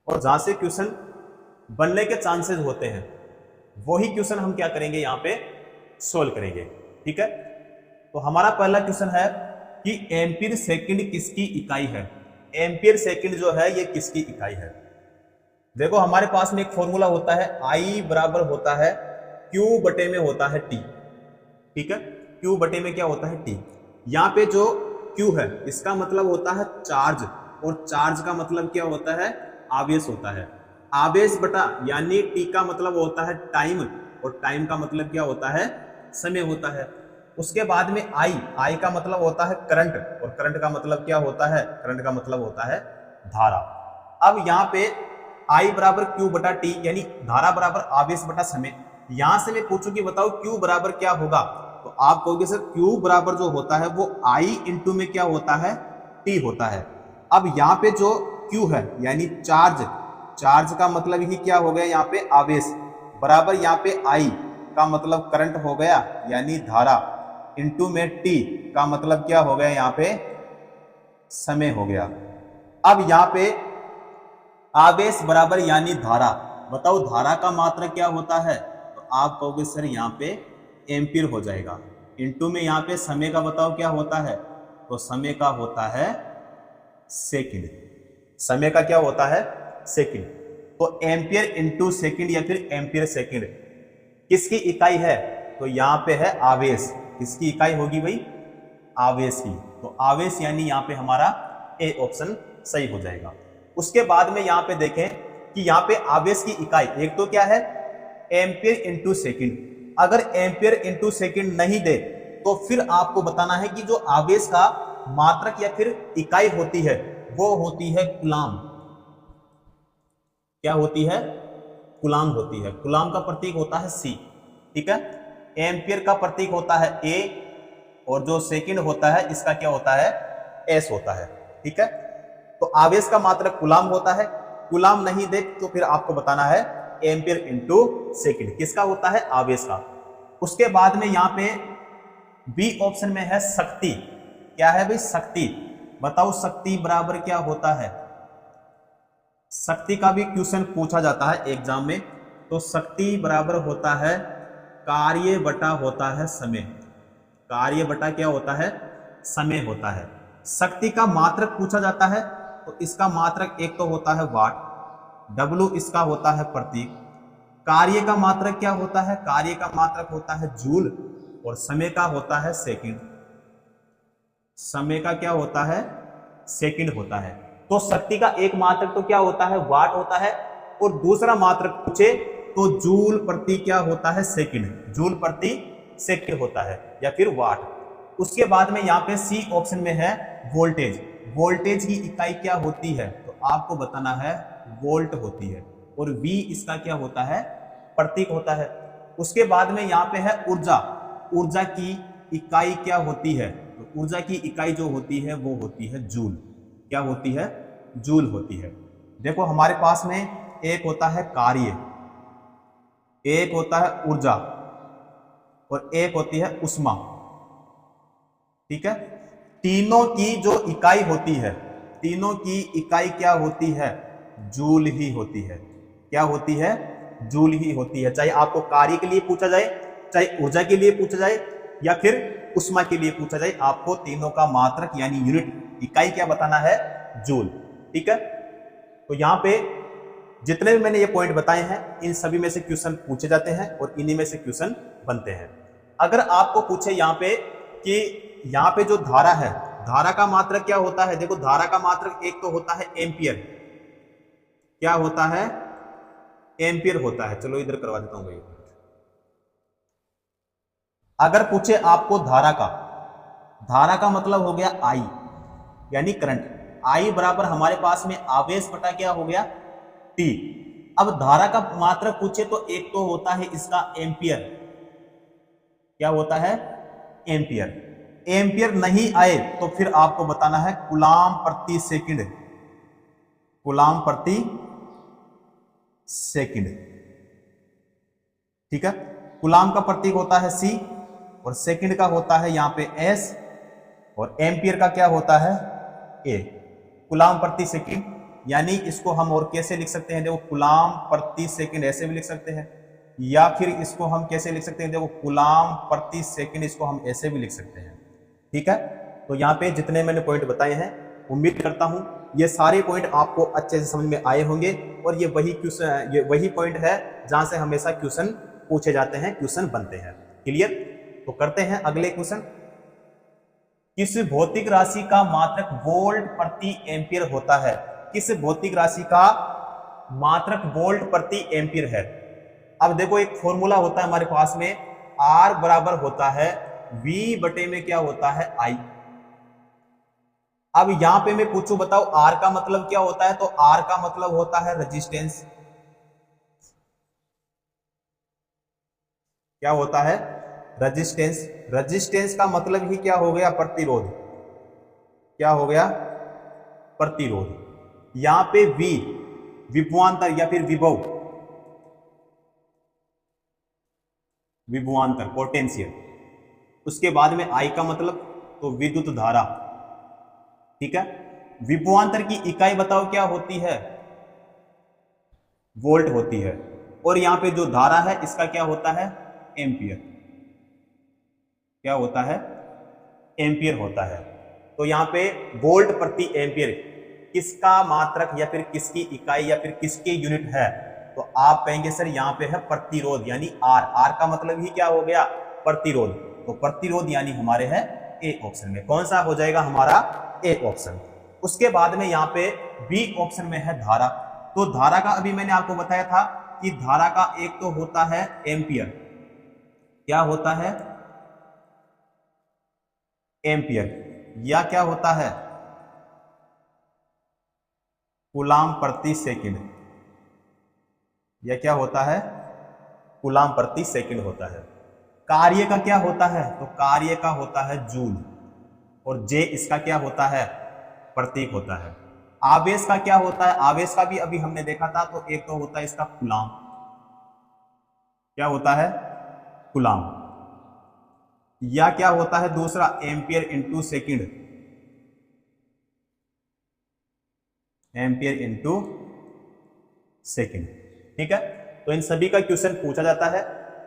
और जहां से क्वेश्चन बनने के चांसेस होते हैं वही क्वेश्चन हम क्या करेंगे यहाँ पे सोल्व करेंगे। ठीक है, तो हमारा पहला क्वेश्चन है कि एम्पीयर सेकंड किसकी इकाई है। एम्पीयर सेकंड जो है ये किसकी इकाई है। देखो हमारे पास में एक फॉर्मूला होता है, आई बराबर होता है क्यू बटे में होता है टी। ठीक है, क्यू बटे में क्या होता है टी। यहाँ पे जो क्यू है इसका मतलब होता है चार्ज, और चार्ज का मतलब क्या होता है, आवेश होता है। आवेश बटा यानी टी का मतलब होता है टाइम, और टाइम का मतलब क्या होता है, समय होता है। उसके बाद में आई का मतलब होता है करंट, और करंट का मतलब क्या होता है, करंट का मतलब होता है धारा। अब यहाँ पे आई बराबर क्यू बटा टी यानी धारा बराबर आवेश बटा समय। यहां से मैं पूछूं कि बताओ क्यू बराबर क्या होगा, तो आप कहोगे सर क्यू बराबर जो होता है वो आई इंटू में क्या होता है, टी होता है। अब यहाँ पे जो क्यू है यानी चार्ज, चार्ज का मतलब ही क्या हो गया यहाँ पे आवेश, बराबर यहाँ पे आई का मतलब करंट हो गया यानी धारा, इंटू में टी का मतलब क्या हो गया यहाँ पे समय हो गया। अब यहाँ पे आवेश बराबर यानी धारा, बताओ धारा का मात्रक क्या होता है, तो आप कहोगे सर यहाँ पे एम्पीयर हो जाएगा। इंटू में यहाँ पे समय का बताओ क्या होता है, तो समय का होता है सेकंड। समय का क्या होता है, सेकंड। तो एम्पीयर इंटू सेकंड या फिर एम्पीयर सेकंड किसकी इकाई है, तो यहाँ पे है आवेश। किसकी इकाई होगी भाई, आवेश की। तो आवेश यानी यहाँ पे हमारा ए ऑप्शन सही हो जाएगा। उसके बाद में यहाँ पे देखें कि यहाँ पे आवेश की इकाई एक तो क्या है, एम्पीयर इंटू सेकंड। अगर एम्पीयर इंटू सेकंड नहीं दे तो फिर आपको बताना है कि जो आवेश का मात्रक या फिर इकाई होती है वो होती है कूलाम। क्या होती है, कूलाम होती है। कूलाम का प्रतीक होता है सी। ठीक है, एम्पीयर का प्रतीक होता है ए, और जो सेकंड होता है इसका क्या होता है, एस होता है। ठीक है, तो आवेश का मात्रक कूलाम होता है। कूलाम नहीं दे तो फिर आपको बताना है एम्पीयर इंटू सेकंड किसका होता है, आवेश का। उसके बाद में यहाँ पे बी ऑप्शन में है शक्ति। क्या है भाई, शक्ति। बताओ शक्ति बराबर क्या होता है। शक्ति का भी क्वेश्चन पूछा जाता है एग्जाम में। तो शक्ति बराबर होता है कार्य बटा होता है समय। कार्य बटा क्या होता है, समय होता है। शक्ति का मात्रक पूछा जाता है तो इसका मात्रक एक तो होता है वाट, W इसका होता है प्रतीक। कार्य का मात्रक क्या होता है, कार्य का मात्रक होता है जूल, और समय का होता है सेकंड। समय का क्या होता है, सेकंड होता है। तो शक्ति का एक मात्रक तो क्या होता है, वाट होता है, और दूसरा मात्रक पूछे तो जूल प्रति क्या होता है, सेकंड। जूल प्रति सेकंड होता है या फिर वाट। उसके बाद में यहाँ पे सी ऑप्शन में है वोल्टेज। वोल्टेज की इकाई क्या होती है, तो आपको बताना है वोल्ट होती है, और V इसका क्या होता है, प्रतीक होता है। उसके बाद में यहाँ पे है ऊर्जा। ऊर्जा की इकाई क्या होती है, तो ऊर्जा की इकाई जो होती है वो होती है जूल। क्या होती है, जूल होती है। देखो हमारे पास में एक होता है कार्य, एक होता है ऊर्जा, और एक होती है उष्मा। ठीक है, तीनों की जो इकाई होती है, तीनों की इकाई क्या होती है, जूल ही होती है। क्या होती है, जूल ही होती है। चाहे आपको कार्य के लिए पूछा जाए, चाहे ऊर्जा के लिए पूछा जाए, या फिर उष्मा के लिए पूछा जाए, आपको तीनों का मात्रक यानी यूनिट इकाई क्या बताना है, जूल। ठीक है, तो यहां पे जितने भी मैंने ये पॉइंट बताए हैं इन सभी में से क्वेश्चन पूछे जाते हैं और इन्हीं में से क्वेश्चन बनते हैं। अगर आपको पूछे यहाँ पे कि यहाँ पे जो धारा है, धारा का मात्रक क्या होता है, देखो धारा का मात्रक एक तो होता है एम्पियर। क्या होता है, एम्पियर होता है। चलो इधर करवा देता हूं भाई। अगर पूछे आपको धारा का, धारा का मतलब हो गया आई यानी करंट। आई बराबर हमारे पास में आवेश बटा क्या हो गया, टी। अब धारा का मात्रक पूछे तो एक तो होता है इसका एम्पियर। क्या होता है, एम्पियर। एम्पियर नहीं आए तो फिर आपको बताना है कूलाम प्रति सेकंड। कूलाम प्रति सेकंड। ठीक है, कूलाम का प्रतीक होता है सी, और सेकंड का होता है यहां पे एस, और एम्पियर का क्या होता है ए। कूलाम प्रति सेकंड यानी इसको हम और कैसे लिख सकते हैं, देखो कूलाम प्रति सेकंड ऐसे भी लिख सकते हैं, या फिर इसको हम कैसे लिख सकते हैं, देखो कूलाम प्रति सेकंड, इसको हम ऐसे भी लिख सकते हैं। ठीक है, तो यहाँ पे जितने मैंने पॉइंट बताए हैं, उम्मीद करता हूं ये सारे पॉइंट आपको अच्छे से समझ में आए होंगे, और ये वही क्वेश्चन, ये वही पॉइंट है जहां से हमेशा क्वेश्चन पूछे जाते हैं, क्वेश्चन बनते हैं। क्लियर? तो करते हैं अगले क्वेश्चन। किस भौतिक राशि का मात्रक वोल्ट प्रति एम्पियर होता है? किस भौतिक राशि का मात्रक वोल्ट प्रति एम्पियर है? अब देखो एक फॉर्मूला होता है हमारे पास में, R बराबर होता है V बटे में क्या होता है I। अब यहां पे मैं पूछूं, बताओ R का मतलब क्या होता है? तो R का मतलब होता है रेजिस्टेंस। क्या होता है? रेजिस्टेंस। रेजिस्टेंस का मतलब ही क्या हो गया? प्रतिरोध। क्या हो गया? प्रतिरोध। यहां पे V विभवांतर या फिर विभव, विभवांतर पोटेंशियल, उसके बाद में I का मतलब तो विद्युत धारा। ठीक है, विभवांतर की इकाई बताओ क्या होती है? वोल्ट होती है, और यहां पे जो धारा है इसका क्या होता है? एम्पियर। क्या होता है? एम्पियर होता है। तो यहां पे वोल्ट प्रति एम्पियर किसका मात्रक या फिर किसकी इकाई या फिर किसकी यूनिट है? तो आप कहेंगे सर यहां पे है प्रतिरोध, यानी R। R का मतलब ही क्या हो गया? प्रतिरोध। तो प्रतिरोध यानी हमारे है ए ऑप्शन में। कौन सा हो जाएगा हमारा? A option. उसके बाद में यहां पे बी ऑप्शन में है धारा। तो धारा का अभी मैंने आपको बताया था कि धारा का एक तो होता है एम्पियर। क्या होता है? एम्पियर। या क्या होता है? कूलाम प्रति सेकंड। यह क्या होता है? कूलाम प्रति सेकंड होता है। कार्य का क्या होता है? तो कार्य का होता है जूल, और जे इसका क्या होता है? प्रतीक होता है। आवेश का क्या होता है? आवेश का भी अभी हमने देखा था, तो एक तो होता है इसका कूलाम। क्या होता है? कूलाम। या क्या होता है दूसरा? Ampere into second. Ampere into second. ठीक है, तो इन सभी का क्वेश्चन पूछा जाता है।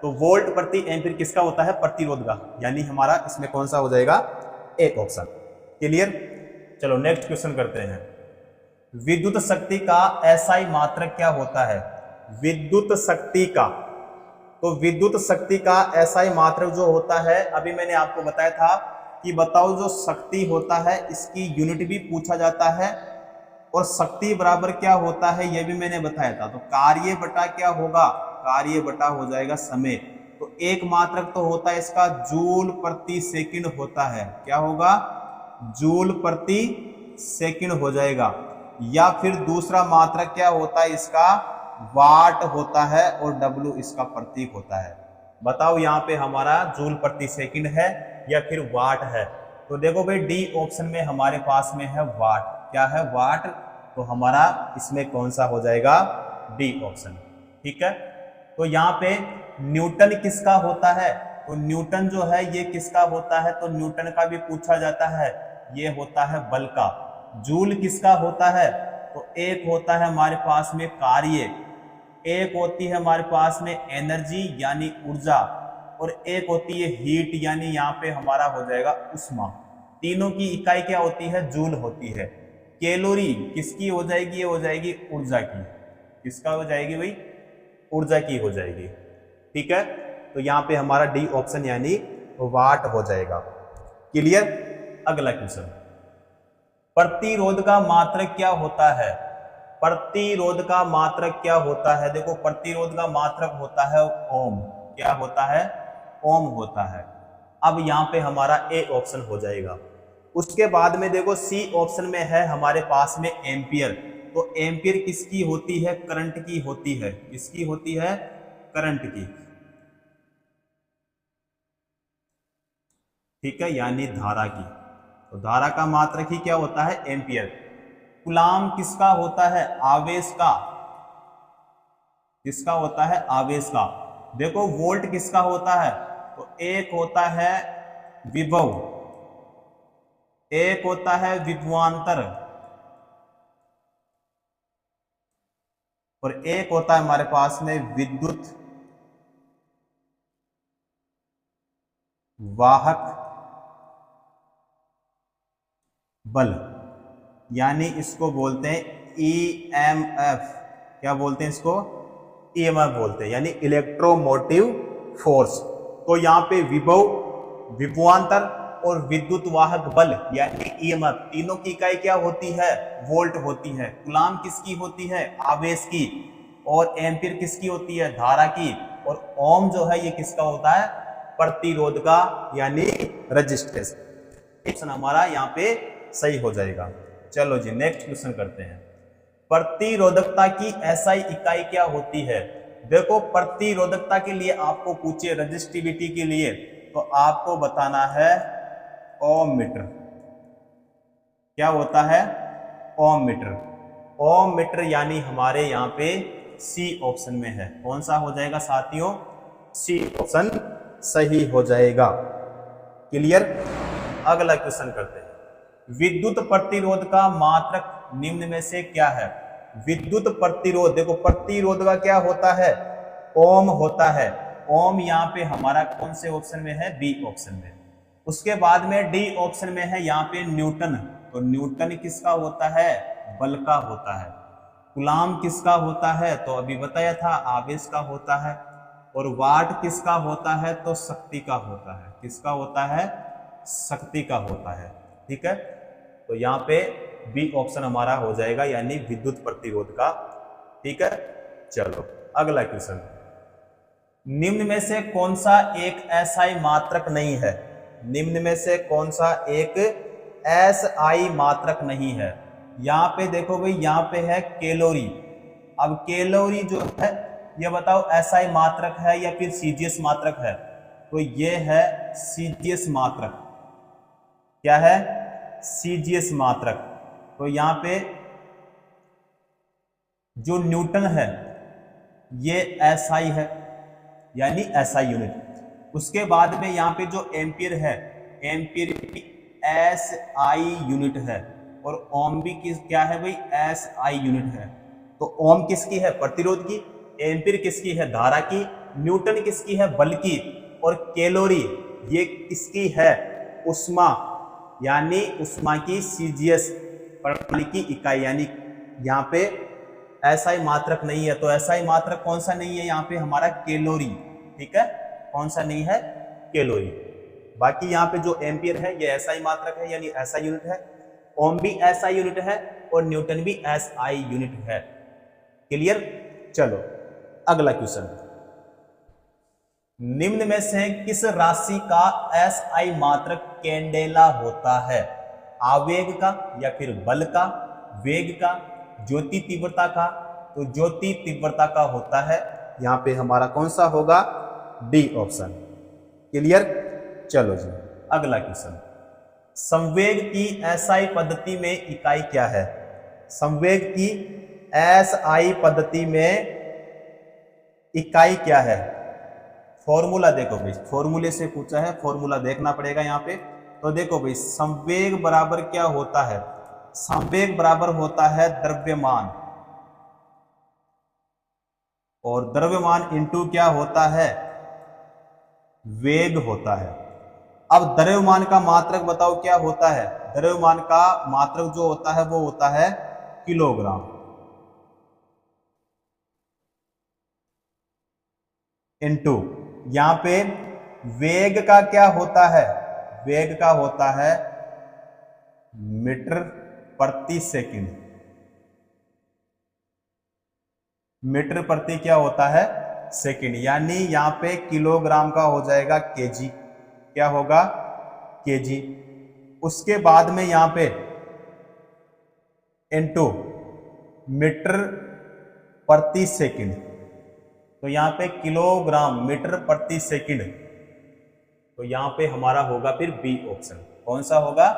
तो वोल्ट प्रति एम्पियर किसका होता है? प्रतिरोध का, यानी हमारा इसमें कौन सा हो जाएगा? A option. क्लियर? चलो नेक्स्ट क्वेश्चन करते हैं। विद्युत शक्ति का एसआई मात्रक क्या होता है? विद्युत शक्ति का, तो विद्युत शक्ति का एसआई मात्रक जो होता है, अभी मैंने आपको बताया था कि बताओ जो शक्ति होता है इसकी यूनिट भी पूछा जाता है, और शक्ति बराबर क्या होता है यह भी मैंने बताया था। तो कार्य बटा क्या होगा? कार्य बटा हो जाएगा समय। तो एक मात्रक तो होता है इसका जूल प्रति सेकंड होता है। क्या होगा? जूल प्रति सेकंड हो जाएगा। या फिर दूसरा मात्रक क्या होता है इसका? वाट होता है, और डब्ल्यू इसका प्रतीक होता है। बताओ यहाँ पे हमारा जूल प्रति सेकंड है या फिर वाट है? तो देखो भाई डी ऑप्शन में हमारे पास में है वाट। क्या है? वाट। तो हमारा इसमें कौन सा हो जाएगा? D option. ठीक है, तो यहाँ पे न्यूटन किसका होता है? तो न्यूटन जो है ये किसका होता है? तो न्यूटन का भी पूछा जाता है, ये होता है बल का। जूल किसका होता है? तो एक होता है हमारे पास में कार्य, एक होती है हमारे पास में एनर्जी यानी ऊर्जा, और एक होती है हीट यानी यहाँ पे हमारा हो जाएगा उष्मा। तीनों की इकाई क्या होती है? जूल होती है। कैलोरी किसकी हो जाएगी? ये हो जाएगी ऊर्जा की। किसका हो जाएगी भाई? ऊर्जा की हो जाएगी। ठीक है, तो यहाँ पे हमारा डी ऑप्शन यानी वाट हो जाएगा। क्लियर? अगला क्वेश्चन, प्रतिरोध का मात्रक क्या होता है? प्रतिरोध का मात्रक क्या होता है? देखो प्रतिरोध का मात्रक होता है ओम। क्या होता है? ओम होता है। अब यहां पे हमारा ए ऑप्शन हो जाएगा। उसके बाद में देखो सी ऑप्शन में है हमारे पास में एम्पियर। तो एम्पियर किसकी होती है? करंट की होती है। किसकी होती है? करंट की। ठीक है, यानी धारा की। तो धारा का मात्रक ही क्या होता है? एम्पियर। कूलाम किसका होता है? आवेश का। किसका होता है? आवेश का। देखो वोल्ट किसका होता है? तो एक होता है विभव, एक होता है विभवांतर, और एक होता है हमारे पास में विद्युत वाहक बल, यानी इसको बोलते हैं ईएमएफ। क्या बोलते हैं इसको? ईएमएफ बोलते हैं, यानी इलेक्ट्रोमोटिव फोर्स। तो यहाँ पे विभव, विभवांतर और विद्युत वाहक बल यानी ईएमएफ, तीनों की इकाई क्या होती है? वोल्ट होती है। कूलाम किसकी होती है? आवेश की। और एम्पीयर किसकी होती है? धारा की। और ओम जो है ये किसका होता है? प्रतिरोध का, यानी रेजिस्टेंस। ऑप्शन हमारा यहाँ पे सही हो जाएगा। चलो जी नेक्स्ट क्वेश्चन करते हैं। प्रतिरोधकता की एसआई इकाई क्या होती है? देखो प्रतिरोधकता के लिए आपको पूछे रेजिस्टिविटी के लिए, तो आपको बताना है ओम मीटर। क्या होता है? ओम मीटर। ओम मीटर यानी हमारे यहाँ पे सी ऑप्शन में है। कौन सा हो जाएगा साथियों? सी ऑप्शन सही हो जाएगा। क्लियर? अगला क्वेश्चन करते हैं। विद्युत प्रतिरोध का मात्रक निम्न में से क्या है? विद्युत प्रतिरोध, देखो प्रतिरोध का क्या होता है? ओम होता है। ओम यहाँ पे हमारा कौन से ऑप्शन में है? बी ऑप्शन में। उसके बाद में डी ऑप्शन में है यहाँ पे न्यूटन। तो न्यूटन किसका होता है? बल का होता है। कूलाम किसका होता है? तो अभी बताया था आवेश का होता है। और वाट किसका होता है? तो शक्ति का होता है। किसका होता है? शक्ति का होता है। ठीक है, तो यहाँ पे बी ऑप्शन हमारा हो जाएगा, यानी विद्युत प्रतिरोध का। ठीक है, चलो अगला क्वेश्चन। निम्न में से कौन सा एक एसआई मात्रक नहीं है? निम्न में से कौन सा एक एसआई मात्रक नहीं है? यहाँ पे देखो भाई, यहाँ पे है कैलोरी। अब कैलोरी जो है ये बताओ एसआई मात्रक है या फिर सीजीएस मात्रक है? तो ये है सीजीएस मात्रक। क्या है? सीजीएस मात्रक। तो यहाँ पे जो न्यूटन है ये एसआई है, यानी एसआई यूनिट। उसके बाद में यहाँ पे जो एम्पीयर है, एम्पीयर भी एसआई यूनिट है। और ओम भी क्या है भाई? एसआई यूनिट है। तो ओम किसकी है? प्रतिरोध की। एम्पीयर किसकी है? धारा की। न्यूटन किसकी है? बल की। और कैलोरी ये किसकी है? उष्मा, यानी उष्मा की सीजीएस प्रणाली की इकाई। यानी यहाँ पे एसआई मात्रक नहीं है। तो एसआई मात्रक कौन सा नहीं है? यहाँ पे हमारा कैलोरी। ठीक है, कौन सा नहीं है? कैलोरी। बाकी यहाँ पे जो एम्पीयर है ये एसआई मात्रक है, यानी एसआई यूनिट है। ओम भी एसआई यूनिट है और न्यूटन भी एसआई यूनिट है। क्लियर? चलो अगला क्वेश्चन। निम्न में से किस राशि का एसआई मात्रक कैंडेला होता है? आवेग का, या फिर बल का, वेग का, ज्योति तीव्रता का? तो ज्योति तीव्रता का होता है। यहां पे हमारा कौन सा होगा? D option. क्लियर? चलो जी अगला क्वेश्चन। संवेग की एसआई पद्धति में इकाई क्या है? संवेग की एसआई पद्धति में इकाई क्या है? फॉर्मूला देखो भाई, फॉर्मूले से पूछा है, फॉर्मूला देखना पड़ेगा यहाँ पे। तो देखो भाई, संवेग बराबर क्या होता है? संवेग बराबर होता है द्रव्यमान, और द्रव्यमान इंटू क्या होता है? वेग होता है। अब द्रव्यमान का मात्रक बताओ क्या होता है? द्रव्यमान का मात्रक जो होता है वो होता है किलोग्राम। इंटू यहां पे वेग का क्या होता है? वेग का होता है मीटर प्रति सेकंड। मीटर प्रति क्या होता है? सेकंड। यानी यहां पे किलोग्राम का हो जाएगा केजी। क्या होगा? केजी। उसके बाद में यहां पे इनटू मीटर प्रति सेकंड। तो यहां पे किलोग्राम मीटर प्रति सेकंड। तो यहां पे हमारा होगा फिर बी ऑप्शन। कौन सा होगा?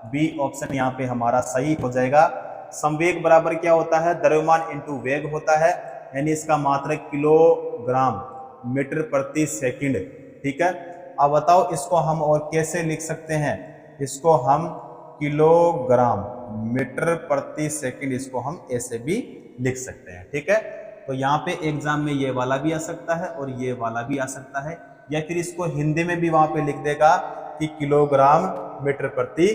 बी ऑप्शन यहां पे हमारा सही हो जाएगा। संवेग बराबर क्या होता है? द्रव्यमान इंटू वेग होता है, यानी इसका मात्रक किलोग्राम मीटर प्रति सेकंड। ठीक है, अब बताओ इसको हम और कैसे लिख सकते हैं? इसको हम किलोग्राम मीटर प्रति सेकंड, इसको हम ऐसे भी लिख सकते हैं। ठीक है, तो यहाँ पे एग्जाम में ये वाला भी आ सकता है और ये वाला भी आ सकता है, या फिर इसको हिंदी में भी वहां पे लिख देगा कि किलोग्राम मीटर प्रति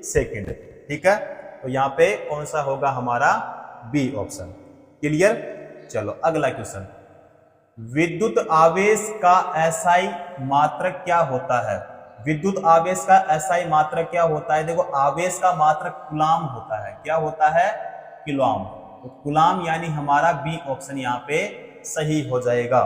सेकंड। ठीक है, तो यहाँ पे कौन सा होगा हमारा बी ऑप्शन। क्लियर। चलो अगला क्वेश्चन, विद्युत आवेश का एसआई मात्रक क्या होता है। विद्युत आवेश का एसआई मात्रक क्या होता है। देखो आवेश का मात्रक कूलाम होता है। क्या होता है, कूलाम। तो कूलाम यानी हमारा बी ऑप्शन यहाँ पे सही हो जाएगा।